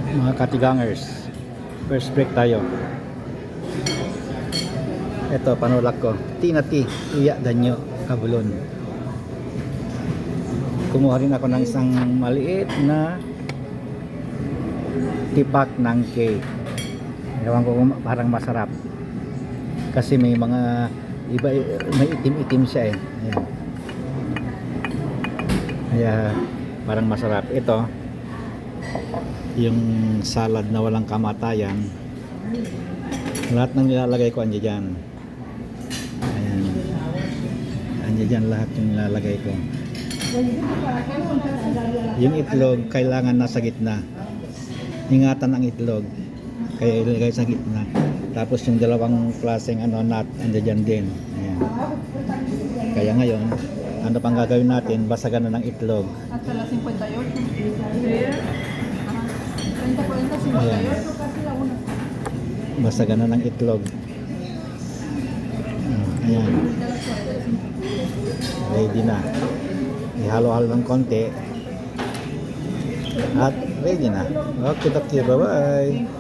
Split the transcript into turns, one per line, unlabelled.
Mga katigangers, first break tayo. Ito panulak ko, tinati iya danyo kabulon. Kumuha rin ako ng isang maliit na tipak ng cake. Ewan ko kung parang masarap kasi may mga iba, may itim-itim siya eh. Ayan. Kaya parang masarap. Ito yung salad na walang kamatayan, lahat ng nilalagay ko andyan dyan. Ayan, andyan dyan lahat yung nilalagay ko. Yung itlog kailangan nasa gitna, ingatan ang itlog kaya ilagay sa gitna. Tapos yung dalawang klaseng nut andyan dyan din. Ayan. Kaya ngayon ano pang gagawin natin, basagan na ng itlog.
At sa 58.
Ayan. Basagan na ng itlog. Ayan. Ready na. Ihalo-halo ng konti. At ready na. Okay, bye-bye.